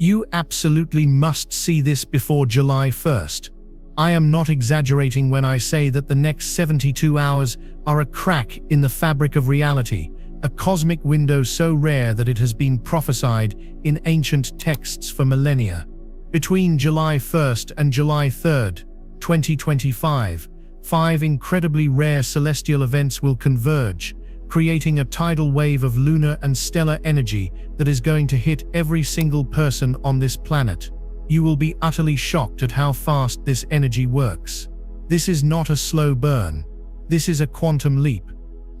You absolutely must see this before July 1st. I am not exaggerating when I say that the next 72 hours are a crack in the fabric of reality, a cosmic window so rare that it has been prophesied in ancient texts for millennia. Between July 1st and July 3rd, 2025, 5 incredibly rare celestial events will converge, creating a tidal wave of lunar and stellar energy that is going to hit every single person on this planet. You will be utterly shocked at how fast this energy works. This is not a slow burn. This is a quantum leap.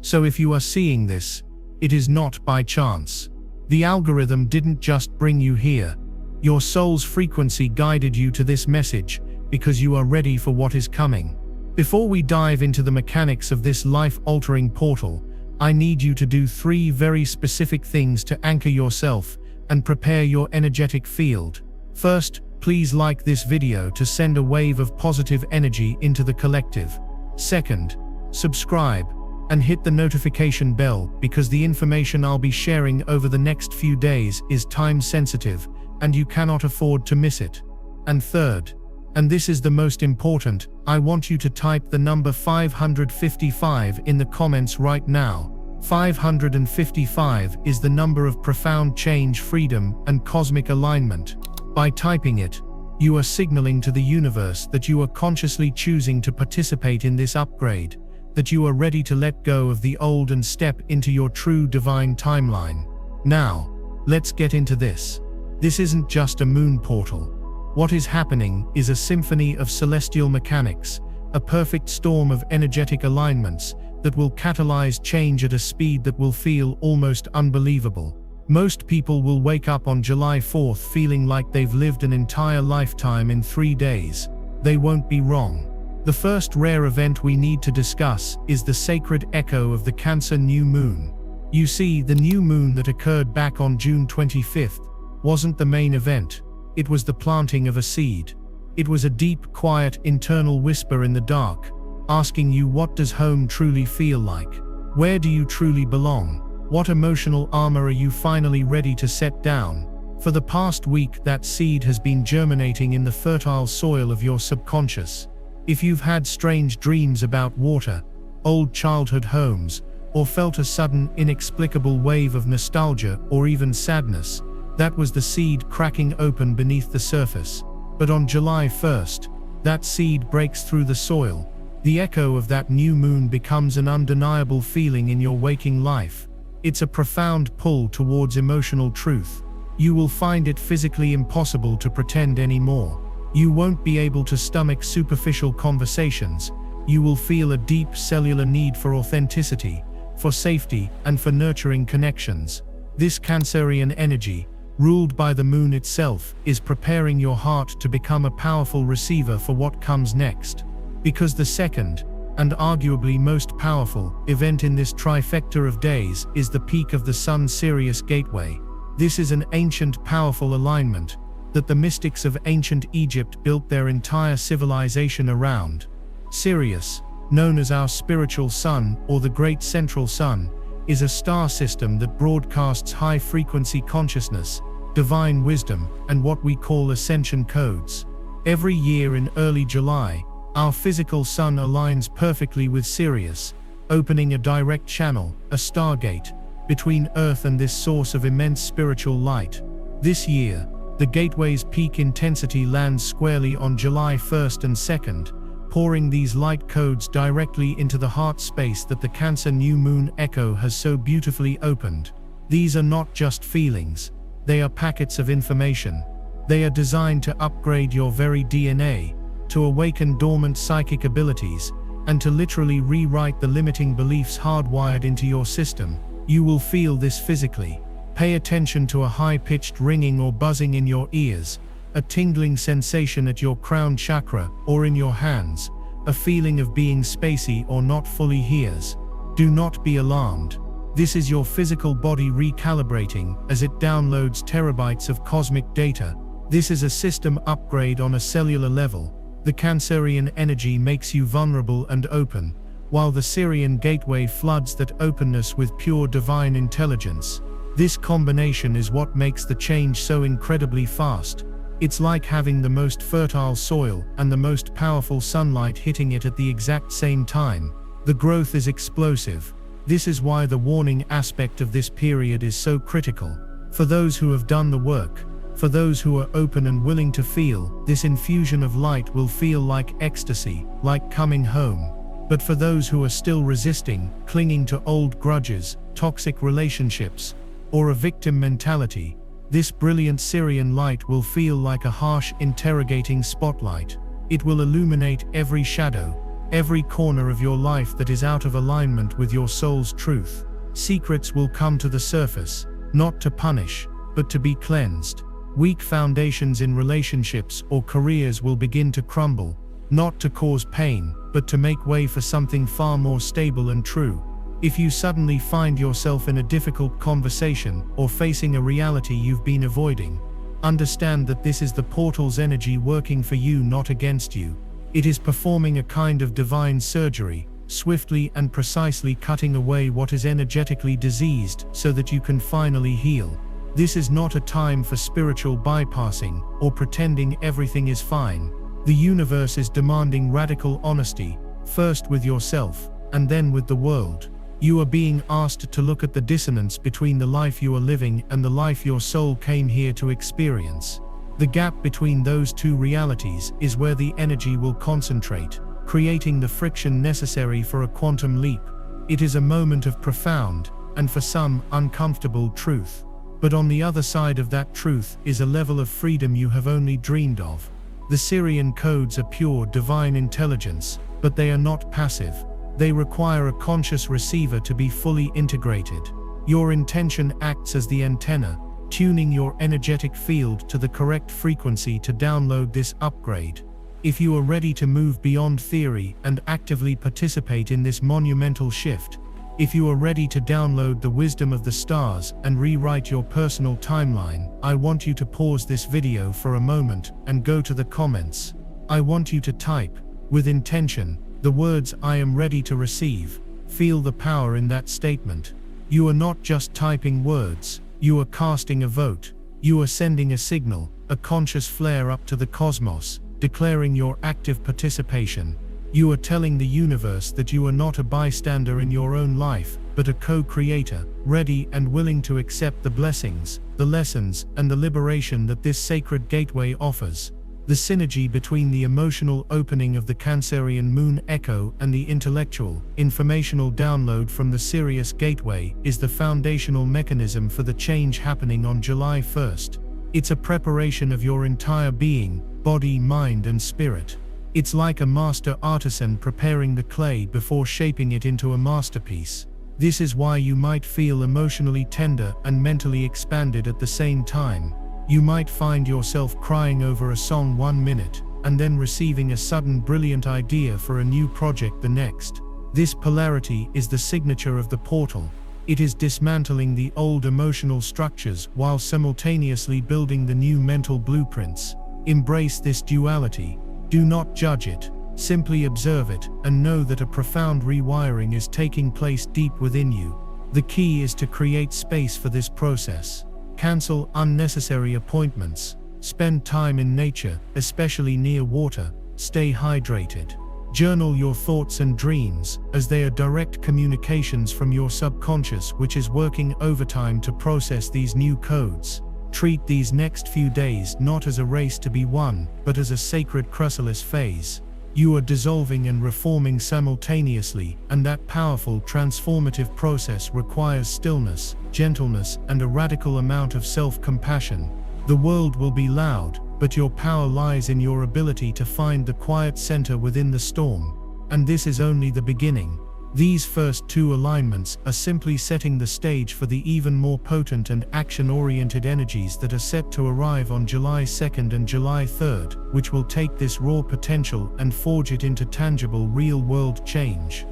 So if you are seeing this, it is not by chance. The algorithm didn't just bring you here. Your soul's frequency guided you to this message because you are ready for what is coming. Before we dive into the mechanics of this life-altering portal, I need you to do 3 very specific things to anchor yourself and prepare your energetic field. First, please like this video to send a wave of positive energy into the collective. Second, subscribe and hit the notification bell because the information I'll be sharing over the next few days is time-sensitive and you cannot afford to miss it. And third, and this is the most important, I want you to type the number 555 in the comments right now. 555 is the number of profound change, freedom, and cosmic alignment. By typing it, you are signaling to the universe that you are consciously choosing to participate in this upgrade, that you are ready to let go of the old and step into your true divine timeline. Now, let's get into this. This isn't just a moon portal. What is happening is a symphony of celestial mechanics, a perfect storm of energetic alignments that will catalyze change at a speed that will feel almost unbelievable. Most people will wake up on July 4th feeling like they've lived an entire lifetime in 3 days. They won't be wrong. The first rare event we need to discuss is the sacred echo of the Cancer new moon. You see, the new moon that occurred back on June 25th wasn't the main event. It was the planting of a seed. It was a deep, quiet, internal whisper in the dark, asking you, what does home truly feel like? Where do you truly belong? What emotional armor are you finally ready to set down? For the past week, that seed has been germinating in the fertile soil of your subconscious. If you've had strange dreams about water, old childhood homes, or felt a sudden, inexplicable wave of nostalgia or even sadness, that was the seed cracking open beneath the surface. But on July 1st, that seed breaks through the soil. The echo of that new moon becomes an undeniable feeling in your waking life. It's a profound pull towards emotional truth. You will find it physically impossible to pretend anymore. You won't be able to stomach superficial conversations. You will feel a deep cellular need for authenticity, for safety, and for nurturing connections. This Cancerian energy, ruled by the moon itself, is preparing your heart to become a powerful receiver for what comes next. Because the second, and arguably most powerful, event in this trifecta of days is the peak of the Sun's Sirius gateway. This is an ancient, powerful alignment that the mystics of ancient Egypt built their entire civilization around. Sirius, known as our spiritual sun or the Great Central Sun, is a star system that broadcasts high-frequency consciousness, divine wisdom, and what we call ascension codes. Every year in early July, our physical sun aligns perfectly with Sirius, opening a direct channel, a stargate, between Earth and this source of immense spiritual light. This year, the gateway's peak intensity lands squarely on July 1st and 2nd, pouring these light codes directly into the heart space that the Cancer new moon echo has so beautifully opened. These are not just feelings, they are packets of information. They are designed to upgrade your very DNA, to awaken dormant psychic abilities, and to literally rewrite the limiting beliefs hardwired into your system. You will feel this physically. Pay attention to a high-pitched ringing or buzzing in your ears, a tingling sensation at your crown chakra or in your hands, a feeling of being spacey or not fully hears. Do not be alarmed. This is your physical body recalibrating as it downloads terabytes of cosmic data. This is a system upgrade on a cellular level. The Cancerian energy makes you vulnerable and open, while the Sirian gateway floods that openness with pure divine intelligence. This combination is what makes the change so incredibly fast. It's like having the most fertile soil and the most powerful sunlight hitting it at the exact same time. The growth is explosive. This is why the warning aspect of this period is so critical. For those who have done the work, for those who are open and willing to feel, this infusion of light will feel like ecstasy, like coming home. But for those who are still resisting, clinging to old grudges, toxic relationships, or a victim mentality, this brilliant Sirian light will feel like a harsh, interrogating spotlight. It will illuminate every shadow, every corner of your life that is out of alignment with your soul's truth. Secrets will come to the surface, not to punish, but to be cleansed. Weak foundations in relationships or careers will begin to crumble, not to cause pain, but to make way for something far more stable and true. If you suddenly find yourself in a difficult conversation or facing a reality you've been avoiding, understand that this is the portal's energy working for you, not against you. It is performing a kind of divine surgery, swiftly and precisely cutting away what is energetically diseased so that you can finally heal. This is not a time for spiritual bypassing or pretending everything is fine. The universe is demanding radical honesty, first with yourself, and then with the world. You are being asked to look at the dissonance between the life you are living and the life your soul came here to experience. The gap between those two realities is where the energy will concentrate, creating the friction necessary for a quantum leap. It is a moment of profound, and for some, uncomfortable truth. But on the other side of that truth is a level of freedom you have only dreamed of. The Sirian codes are pure divine intelligence, but they are not passive. They require a conscious receiver to be fully integrated. Your intention acts as the antenna, tuning your energetic field to the correct frequency to download this upgrade. If you are ready to move beyond theory and actively participate in this monumental shift, if you are ready to download the wisdom of the stars and rewrite your personal timeline, I want you to pause this video for a moment and go to the comments. I want you to type, with intention, the words "I am ready to receive." Feel the power in that statement. You are not just typing words, you are casting a vote. You are sending a signal, a conscious flare up to the cosmos, declaring your active participation. You are telling the universe that you are not a bystander in your own life, but a co-creator, ready and willing to accept the blessings, the lessons, and the liberation that this sacred gateway offers. The synergy between the emotional opening of the Cancerian moon echo and the intellectual, informational download from the Sirius gateway is the foundational mechanism for the change happening on July 1st. It's a preparation of your entire being, body, mind, and spirit. It's like a master artisan preparing the clay before shaping it into a masterpiece. This is why you might feel emotionally tender and mentally expanded at the same time. You might find yourself crying over a song 1 minute, and then receiving a sudden brilliant idea for a new project the next. This polarity is the signature of the portal. It is dismantling the old emotional structures while simultaneously building the new mental blueprints. Embrace this duality. Do not judge it, simply observe it, and know that a profound rewiring is taking place deep within you. The key is to create space for this process. Cancel unnecessary appointments. Spend time in nature, especially near water. Stay hydrated. Journal your thoughts and dreams, as they are direct communications from your subconscious, which is working overtime to process these new codes. Treat these next few days not as a race to be won, but as a sacred chrysalis phase. You are dissolving and reforming simultaneously, and that powerful transformative process requires stillness, gentleness, and a radical amount of self-compassion. The world will be loud, but your power lies in your ability to find the quiet center within the storm. And this is only the beginning. These first two alignments are simply setting the stage for the even more potent and action-oriented energies that are set to arrive on July 2nd and July 3rd, which will take this raw potential and forge it into tangible, real-world change.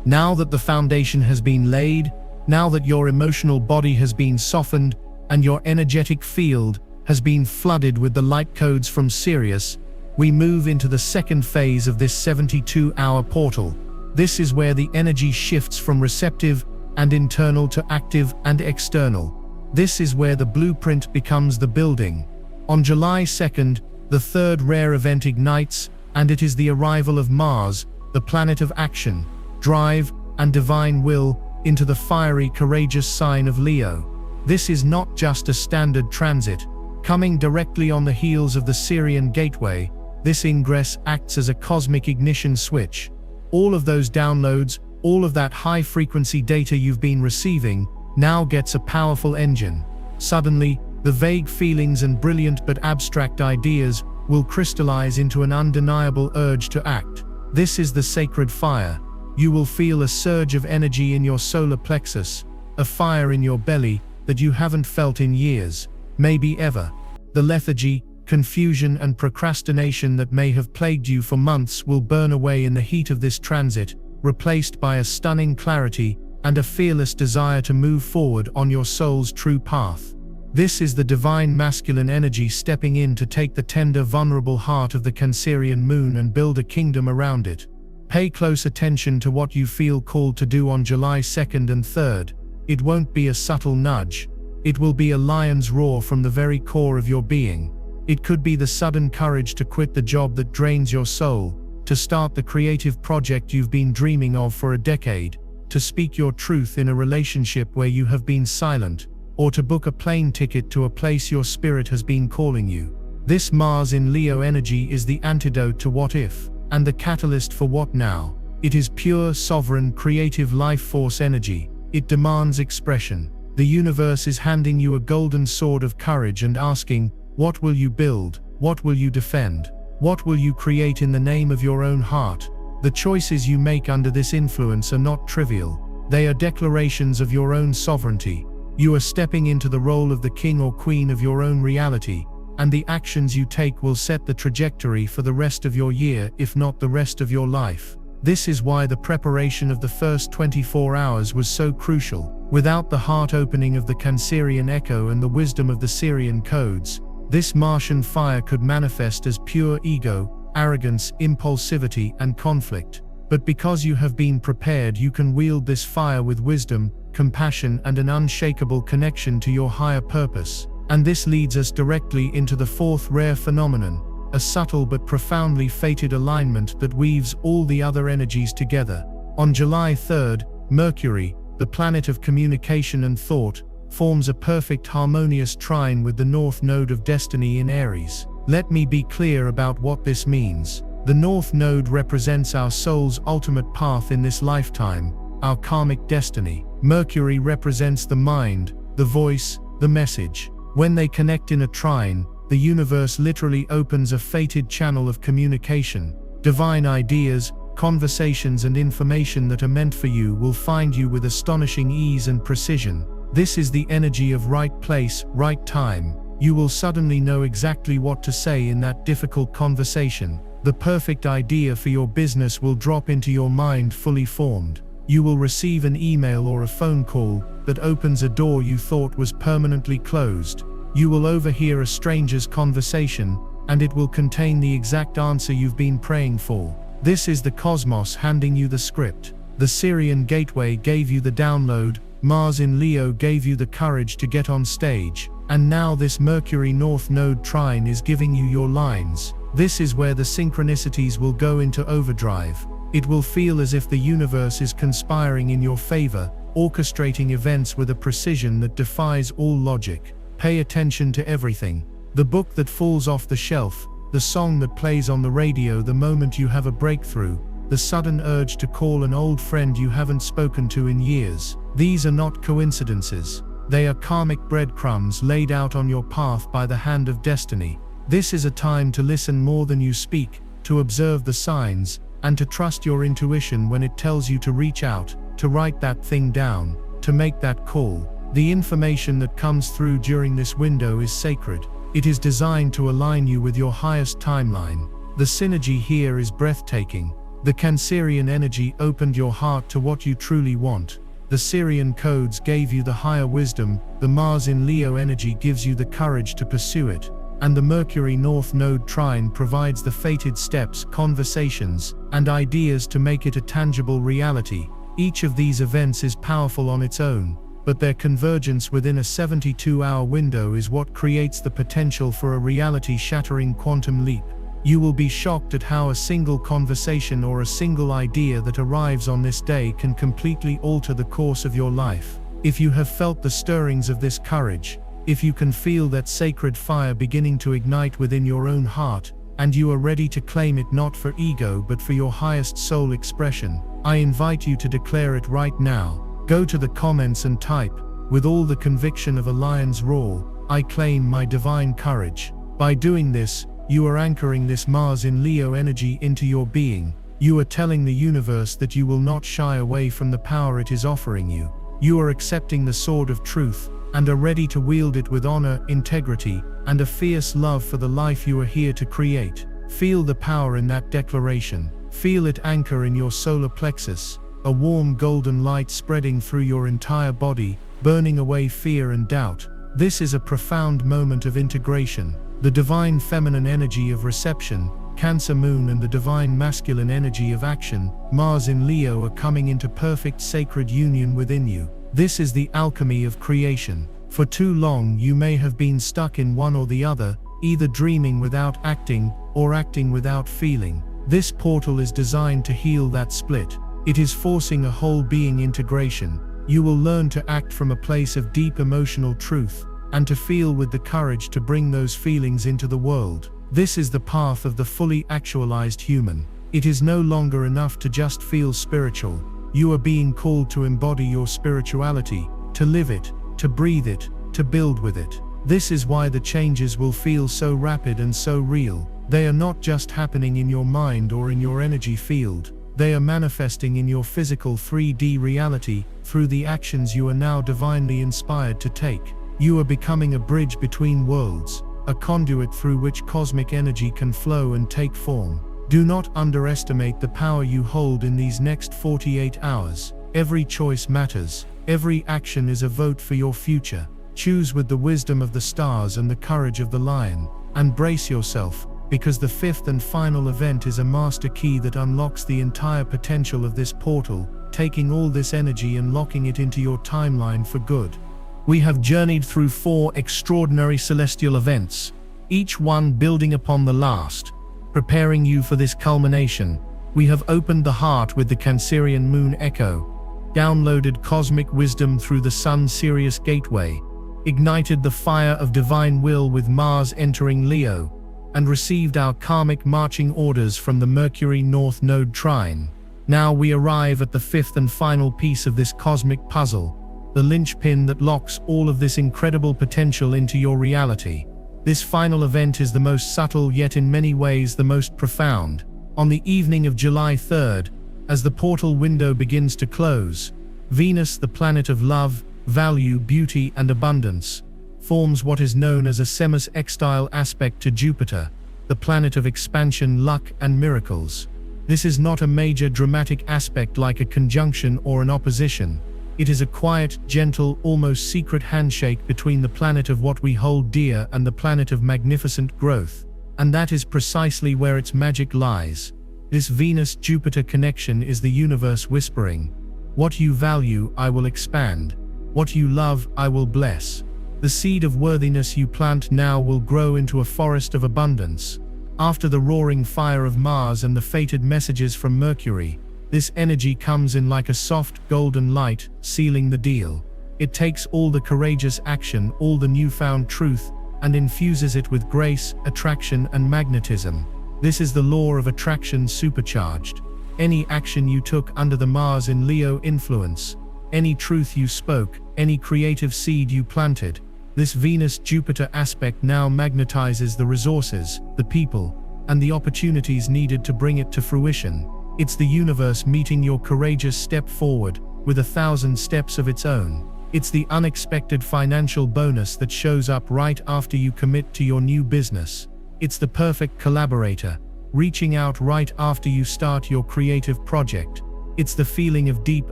Now that the foundation has been laid, now that your emotional body has been softened, and your energetic field has been flooded with the light codes from Sirius, we move into the second phase of this 72-hour portal. This is where the energy shifts from receptive and internal to active and external. This is where the blueprint becomes the building. On July 2nd, the third rare event ignites, and it is the arrival of Mars, the planet of action, drive, and divine will, into the fiery, courageous sign of Leo. This is not just a standard transit. Coming directly on the heels of the Sirian gateway, this ingress acts as a cosmic ignition switch. All of those downloads, all of that high-frequency data you've been receiving, now gets a powerful engine. Suddenly, the vague feelings and brilliant but abstract ideas will crystallize into an undeniable urge to act. This is the sacred fire. You will feel a surge of energy in your solar plexus, a fire in your belly that you haven't felt in years, maybe ever. The lethargy, confusion, and procrastination that may have plagued you for months will burn away in the heat of this transit, replaced by a stunning clarity and a fearless desire to move forward on your soul's true path. This is the divine masculine energy stepping in to take the tender, vulnerable heart of the Cancerian moon and build a kingdom around it. Pay close attention to what you feel called to do on July 2nd and 3rd. It won't be a subtle nudge. It will be a lion's roar from the very core of your being. It could be the sudden courage to quit the job that drains your soul, to start the creative project you've been dreaming of for a decade, to speak your truth in a relationship where you have been silent, or to book a plane ticket to a place your spirit has been calling you. This Mars in Leo energy is the antidote to what if, and the catalyst for what now. It is pure, sovereign, creative life force energy. It demands expression. The universe is handing you a golden sword of courage and asking, what will you build? What will you defend? What will you create in the name of your own heart? The choices you make under this influence are not trivial. They are declarations of your own sovereignty. You are stepping into the role of the king or queen of your own reality, and the actions you take will set the trajectory for the rest of your year, if not the rest of your life. This is why the preparation of the first 24 hours was so crucial. Without the heart-opening of the Cancerian echo and the wisdom of the Sirian codes, this Martian fire could manifest as pure ego, arrogance, impulsivity, and conflict. But because you have been prepared, you can wield this fire with wisdom, compassion, and an unshakable connection to your higher purpose. And this leads us directly into the fourth rare phenomenon, a subtle but profoundly fated alignment that weaves all the other energies together. On July 3rd, Mercury, the planet of communication and thought, forms a perfect harmonious trine with the North Node of Destiny in Aries. Let me be clear about what this means. The North Node represents our soul's ultimate path in this lifetime, our karmic destiny. Mercury represents the mind, the voice, the message. When they connect in a trine, the universe literally opens a fated channel of communication. Divine ideas, conversations, and information that are meant for you will find you with astonishing ease and precision. This is the energy of right place, right time. You will suddenly know exactly what to say in that difficult conversation. The perfect idea for your business will drop into your mind fully formed. You will receive an email or a phone call that opens a door you thought was permanently closed. You will overhear a stranger's conversation, and it will contain the exact answer you've been praying for. This is the cosmos handing you the script. The Sirian gateway gave you the download, Mars in Leo gave you the courage to get on stage, and now this Mercury North Node trine is giving you your lines. This is where the synchronicities will go into overdrive. It will feel as if the universe is conspiring in your favor, orchestrating events with a precision that defies all logic. Pay attention to everything. The book that falls off the shelf, the song that plays on the radio the moment you have a breakthrough, the sudden urge to call an old friend you haven't spoken to in years. These are not coincidences. They are karmic breadcrumbs laid out on your path by the hand of destiny. This is a time to listen more than you speak, to observe the signs, and to trust your intuition when it tells you to reach out, to write that thing down, to make that call. The information that comes through during this window is sacred. It is designed to align you with your highest timeline. The synergy here is breathtaking. The Cancerian energy opened your heart to what you truly want. The Sirian codes gave you the higher wisdom, the Mars in Leo energy gives you the courage to pursue it, and the Mercury North Node trine provides the fated steps, conversations, and ideas to make it a tangible reality. Each of these events is powerful on its own, but their convergence within a 72-hour window is what creates the potential for a reality-shattering quantum leap. You will be shocked at how a single conversation or a single idea that arrives on this day can completely alter the course of your life. If you have felt the stirrings of this courage, if you can feel that sacred fire beginning to ignite within your own heart, and you are ready to claim it not for ego but for your highest soul expression, I invite you to declare it right now. Go to the comments and type, with all the conviction of a lion's roar, I claim my divine courage. By doing this, you are anchoring this Mars in Leo energy into your being. You are telling the universe that you will not shy away from the power it is offering you. You are accepting the sword of truth, and are ready to wield it with honor, integrity, and a fierce love for the life you are here to create. Feel the power in that declaration. Feel it anchor in your solar plexus, a warm golden light spreading through your entire body, burning away fear and doubt. This is a profound moment of integration. The divine feminine energy of reception, Cancer Moon, and the divine masculine energy of action, Mars in Leo, are coming into perfect sacred union within you. This is the alchemy of creation. For too long you may have been stuck in one or the other, either dreaming without acting, or acting without feeling. This portal is designed to heal that split. It is forcing a whole being integration. You will learn to act from a place of deep emotional truth, and to feel with the courage to bring those feelings into the world. This is the path of the fully actualized human. It is no longer enough to just feel spiritual. You are being called to embody your spirituality, to live it, to breathe it, to build with it. This is why the changes will feel so rapid and so real. They are not just happening in your mind or in your energy field. They are manifesting in your physical 3D reality through the actions you are now divinely inspired to take. You are becoming a bridge between worlds, a conduit through which cosmic energy can flow and take form. Do not underestimate the power you hold in these next 48 hours. Every choice matters. Every action is a vote for your future. Choose with the wisdom of the stars and the courage of the lion. And brace yourself, because the fifth and final event is a master key that unlocks the entire potential of this portal, taking all this energy and locking it into your timeline for good. We have journeyed through 4 extraordinary celestial events, each one building upon the last, preparing you for this culmination. We have opened the heart with the Cancerian moon echo, downloaded cosmic wisdom through the sun Sirius gateway, ignited the fire of divine will with Mars entering Leo, and received our karmic marching orders from the Mercury North Node trine. Now we arrive at the 5th and final piece of this cosmic puzzle, the linchpin that locks all of this incredible potential into your reality. This final event is the most subtle, yet in many ways the most profound. On the evening of July 3rd, as the portal window begins to close, Venus, the planet of love, value, beauty, and abundance, forms what is known as a semi-sextile aspect to Jupiter, the planet of expansion, luck, and miracles. This is not a major dramatic aspect like a conjunction or an opposition. It is a quiet, gentle, almost secret handshake between the planet of what we hold dear and the planet of magnificent growth. And that is precisely where its magic lies. This Venus-Jupiter connection is the universe whispering, "What you value, I will expand. What you love, I will bless." The seed of worthiness you plant now will grow into a forest of abundance. After the roaring fire of Mars and the fated messages from Mercury, this energy comes in like a soft, golden light, sealing the deal. It takes all the courageous action, all the newfound truth, and infuses it with grace, attraction, and magnetism. This is the law of attraction supercharged. Any action you took under the Mars in Leo influence, any truth you spoke, any creative seed you planted, this Venus-Jupiter aspect now magnetizes the resources, the people, and the opportunities needed to bring it to fruition. It's the universe meeting your courageous step forward with 1,000 steps of its own. It's the unexpected financial bonus that shows up right after you commit to your new business. It's the perfect collaborator, reaching out right after you start your creative project. It's the feeling of deep,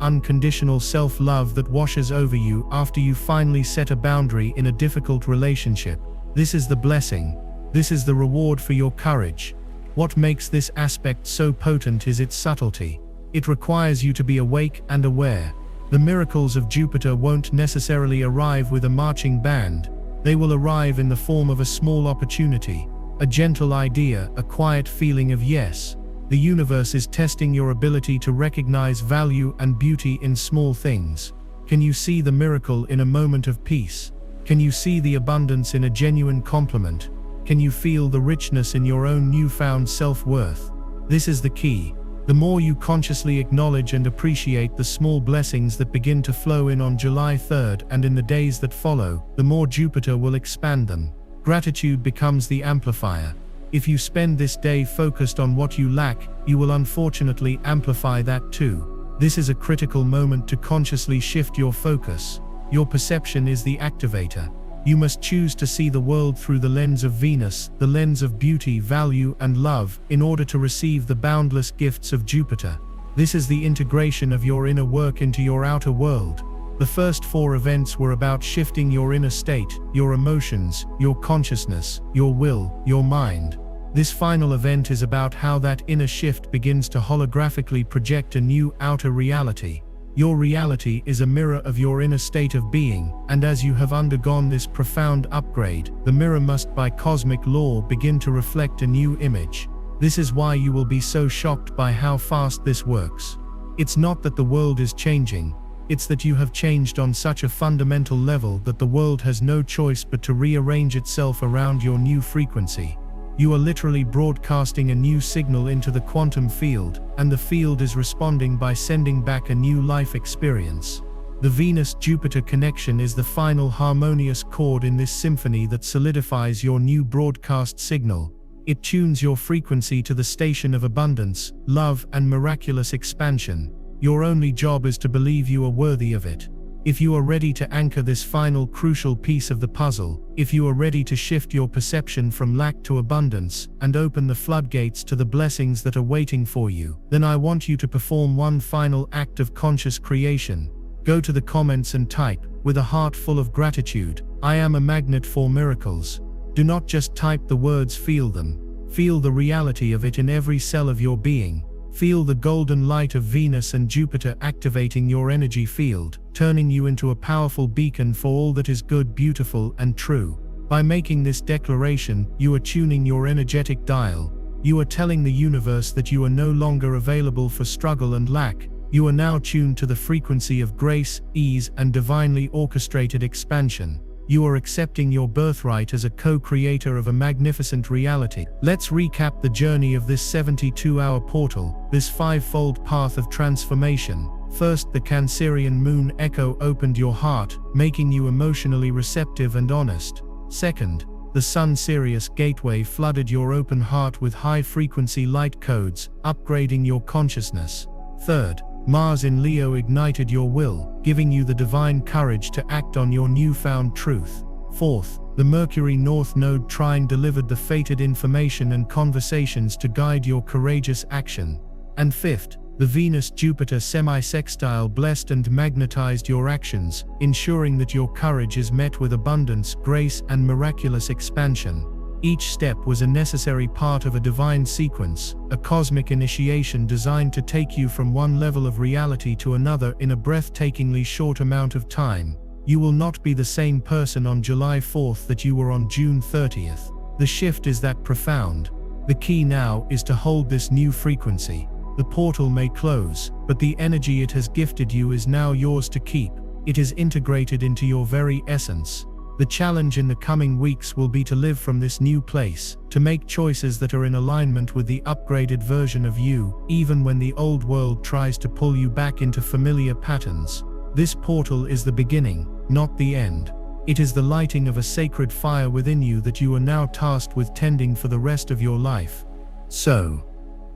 unconditional self-love that washes over you after you finally set a boundary in a difficult relationship. This is the blessing. This is the reward for your courage. What makes this aspect so potent is its subtlety. It requires you to be awake and aware. The miracles of Jupiter won't necessarily arrive with a marching band. They will arrive in the form of a small opportunity, a gentle idea, a quiet feeling of yes. The universe is testing your ability to recognize value and beauty in small things. Can you see the miracle in a moment of peace? Can you see the abundance in a genuine compliment? Can you feel the richness in your own newfound self-worth? This is the key. The more you consciously acknowledge and appreciate the small blessings that begin to flow in on July 3rd and in the days that follow, the more Jupiter will expand them. Gratitude becomes the amplifier. If you spend this day focused on what you lack, you will unfortunately amplify that too. This is a critical moment to consciously shift your focus. Your perception is the activator. You must choose to see the world through the lens of Venus, the lens of beauty, value, and love, in order to receive the boundless gifts of Jupiter. This is the integration of your inner work into your outer world. The first 4 events were about shifting your inner state, your emotions, your consciousness, your will, your mind. This final event is about how that inner shift begins to holographically project a new outer reality. Your reality is a mirror of your inner state of being, and as you have undergone this profound upgrade, the mirror must by cosmic law begin to reflect a new image. This is why you will be so shocked by how fast this works. It's not that the world is changing, it's that you have changed on such a fundamental level that the world has no choice but to rearrange itself around your new frequency. You are literally broadcasting a new signal into the quantum field, and the field is responding by sending back a new life experience. The Venus-Jupiter connection is the final harmonious chord in this symphony that solidifies your new broadcast signal. It tunes your frequency to the station of abundance, love, and miraculous expansion. Your only job is to believe you are worthy of it. If you are ready to anchor this final crucial piece of the puzzle, if you are ready to shift your perception from lack to abundance, and open the floodgates to the blessings that are waiting for you, then I want you to perform one final act of conscious creation. Go to the comments and type, with a heart full of gratitude, "I am a magnet for miracles." Do not just type the words, feel them. Feel the reality of it in every cell of your being. Feel the golden light of Venus and Jupiter activating your energy field, turning you into a powerful beacon for all that is good, beautiful, and true. By making this declaration, you are tuning your energetic dial. You are telling the universe that you are no longer available for struggle and lack. You are now tuned to the frequency of grace, ease, and divinely orchestrated expansion. You are accepting your birthright as a co-creator of a magnificent reality. Let's recap the journey of this 72-hour portal, this 5-fold path of transformation. First, the Cancerian moon echo opened your heart, making you emotionally receptive and honest. Second, the Sun Sirius gateway flooded your open heart with high-frequency light codes, upgrading your consciousness. Third, Mars in Leo ignited your will, giving you the divine courage to act on your newfound truth. Fourth, the Mercury North Node trine delivered the fated information and conversations to guide your courageous action. And fifth, the Venus-Jupiter semi-sextile blessed and magnetized your actions, ensuring that your courage is met with abundance, grace, and miraculous expansion. Each step was a necessary part of a divine sequence, a cosmic initiation designed to take you from one level of reality to another in a breathtakingly short amount of time. You will not be the same person on July 4th that you were on June 30th. The shift is that profound. The key now is to hold this new frequency. The portal may close, but the energy it has gifted you is now yours to keep. It is integrated into your very essence. The challenge in the coming weeks will be to live from this new place, to make choices that are in alignment with the upgraded version of you, even when the old world tries to pull you back into familiar patterns. This portal is the beginning, not the end. It is the lighting of a sacred fire within you that you are now tasked with tending for the rest of your life. So,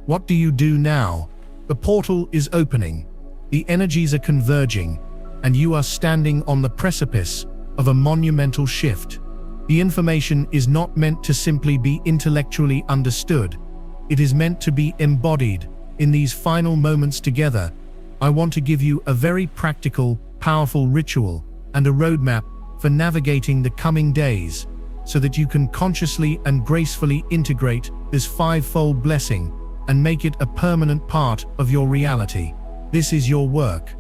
what do you do now? The portal is opening. The energies are converging, and you are standing on the precipice of a monumental shift. The information is not meant to simply be intellectually understood. It is meant to be embodied. In these final moments together, I want to give you a very practical, powerful ritual and a roadmap for navigating the coming days, so that you can consciously and gracefully integrate this 5-fold blessing and make it a permanent part of your reality. This is your work.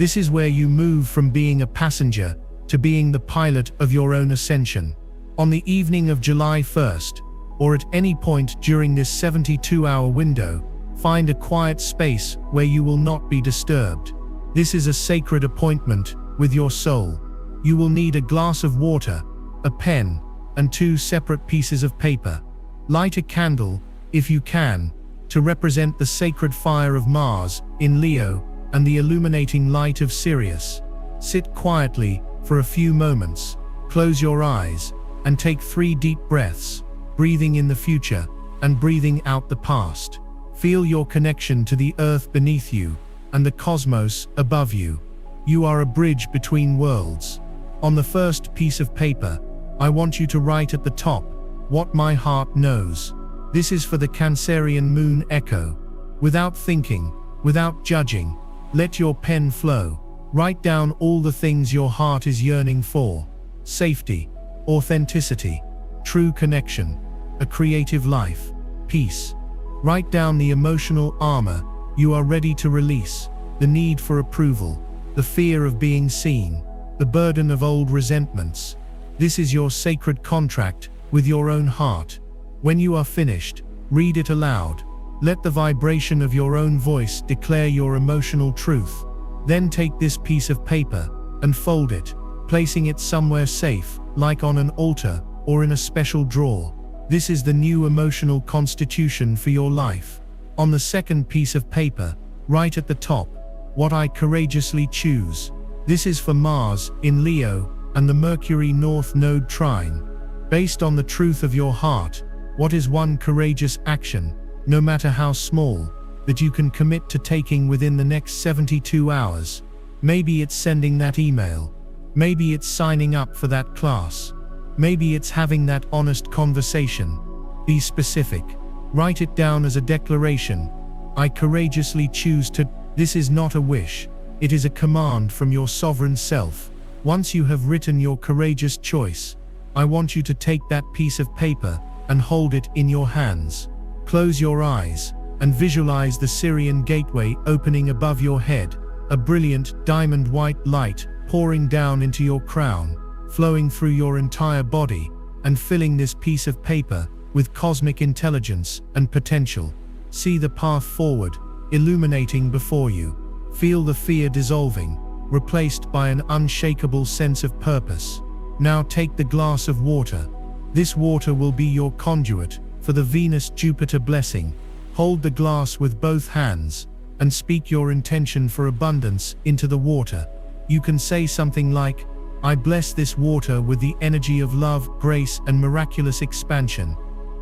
This is where you move from being a passenger to being the pilot of your own ascension. On the evening of July 1st, or at any point during this 72-hour window, find a quiet space where you will not be disturbed. This is a sacred appointment with your soul. You will need a glass of water, a pen, and 2 separate pieces of paper. Light a candle, if you can, to represent the sacred fire of Mars in Leo and the illuminating light of Sirius. Sit quietly for a few moments, close your eyes, and take 3 deep breaths, breathing in the future and breathing out the past. Feel your connection to the earth beneath you and the cosmos above you. You are a bridge between worlds. On the first piece of paper, I want you to write at the top, "What my heart knows." This is for the Cancerian moon echo. Without thinking, without judging, let your pen flow. Write down all the things your heart is yearning for. Safety, authenticity, true connection, a creative life, peace. Write down the emotional armor you are ready to release, the need for approval, the fear of being seen, the burden of old resentments. This is your sacred contract with your own heart. When you are finished, read it aloud. Let the vibration of your own voice declare your emotional truth. Then take this piece of paper and fold it, placing it somewhere safe, like on an altar or in a special drawer. This is the new emotional constitution for your life. On the second piece of paper, write at the top, "What I courageously choose." This is for Mars in Leo and the Mercury North Node trine. Based on the truth of your heart, what is one courageous action, no matter how small, that you can commit to taking within the next 72 hours? Maybe it's sending that email. Maybe it's signing up for that class. Maybe it's having that honest conversation. Be specific. Write it down as a declaration. I courageously choose to. This is not a wish. It is a command from your sovereign self. Once you have written your courageous choice, I want you to take that piece of paper and hold it in your hands. Close your eyes and visualize the Sirian gateway opening above your head, a brilliant diamond white light pouring down into your crown, flowing through your entire body, and filling this piece of paper with cosmic intelligence and potential. See the path forward, illuminating before you. Feel the fear dissolving, replaced by an unshakable sense of purpose. Now take the glass of water. This water will be your conduit for the Venus-Jupiter blessing. Hold the glass with both hands and speak your intention for abundance into the water. You can say something like, "I bless this water with the energy of love, grace, and miraculous expansion.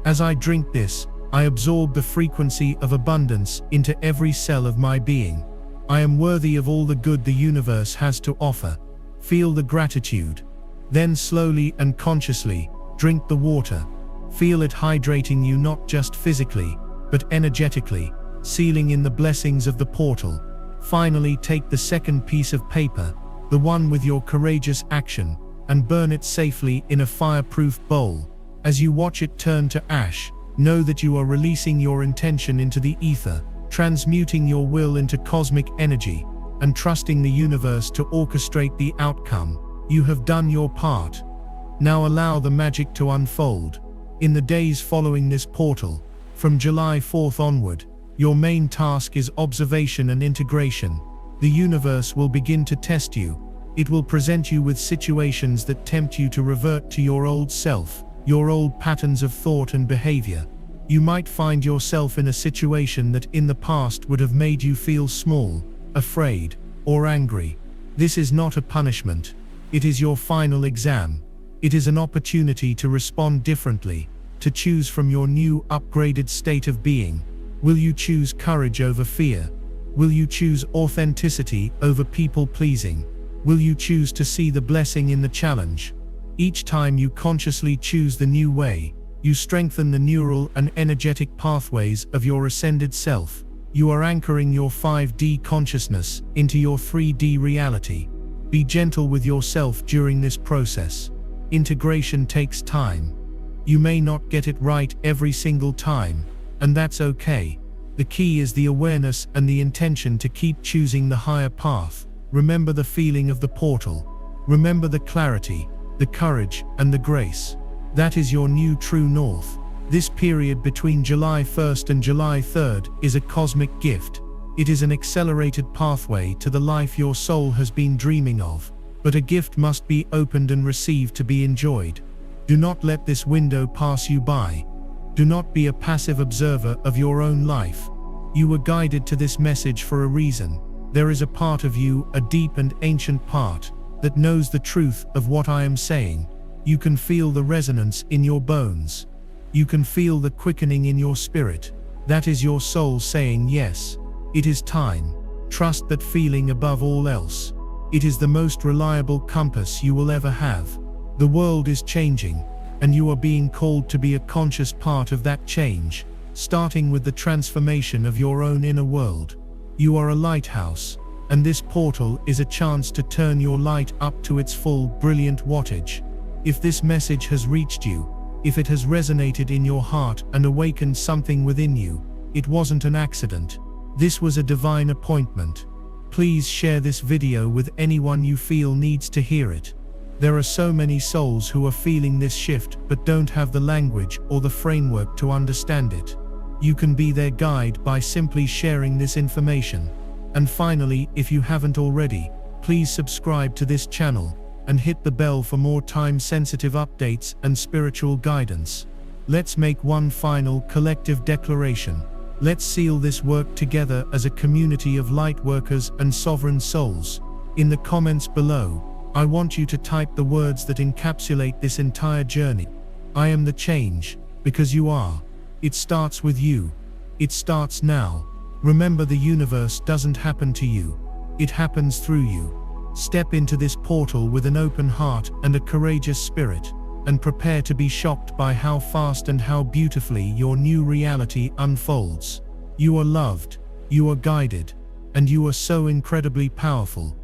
As I drink this, I absorb the frequency of abundance into every cell of my being. I am worthy of all the good the universe has to offer." Feel the gratitude. Then slowly and consciously, drink the water. Feel it hydrating you not just physically, but energetically, sealing in the blessings of the portal. Finally, take the second piece of paper, the one with your courageous action, and burn it safely in a fireproof bowl. As you watch it turn to ash, know that you are releasing your intention into the ether, transmuting your will into cosmic energy, and trusting the universe to orchestrate the outcome. You have done your part. Now allow the magic to unfold. In the days following this portal, from July 4th onward, your main task is observation and integration. The universe will begin to test you. It will present you with situations that tempt you to revert to your old self, your old patterns of thought and behavior. You might find yourself in a situation that in the past would have made you feel small, afraid, or angry. This is not a punishment. It is your final exam. It is an opportunity to respond differently, to choose from your new upgraded state of being. Will you choose courage over fear? Will you choose authenticity over people-pleasing? Will you choose to see the blessing in the challenge? Each time you consciously choose the new way, you strengthen the neural and energetic pathways of your ascended self. You are anchoring your 5D consciousness into your 3D reality. Be gentle with yourself during this process. Integration takes time. You may not get it right every single time, and that's okay. The key is the awareness and the intention to keep choosing the higher path, Remember the feeling of the portal. Remember the clarity, the courage, and the grace. That is your new true north. This period between July 1st and July 3rd is a cosmic gift. It is an accelerated pathway to the life your soul has been dreaming of. But a gift must be opened and received to be enjoyed. Do not let this window pass you by. Do not be a passive observer of your own life. You were guided to this message for a reason. There is a part of you, a deep and ancient part, that knows the truth of what I am saying. You can feel the resonance in your bones. You can feel the quickening in your spirit. That is your soul saying yes. It is time. Trust that feeling above all else. It is the most reliable compass you will ever have. The world is changing, and you are being called to be a conscious part of that change, starting with the transformation of your own inner world. You are a lighthouse, and this portal is a chance to turn your light up to its full, brilliant wattage. If this message has reached you, if it has resonated in your heart and awakened something within you, it wasn't an accident. This was a divine appointment. Please share this video with anyone you feel needs to hear it. There are so many souls who are feeling this shift but don't have the language or the framework to understand it. You can be their guide by simply sharing this information. And finally, if you haven't already, please subscribe to this channel and hit the bell for more time-sensitive updates and spiritual guidance. Let's make one final collective declaration. Let's seal this work together as a community of light workers and sovereign souls. In the comments below, I want you to type the words that encapsulate this entire journey. I am the change, because you are. It starts with you. It starts now. Remember, the universe doesn't happen to you. It happens through you. Step into this portal with an open heart and a courageous spirit, and prepare to be shocked by how fast and how beautifully your new reality unfolds. You are loved, you are guided, and you are so incredibly powerful.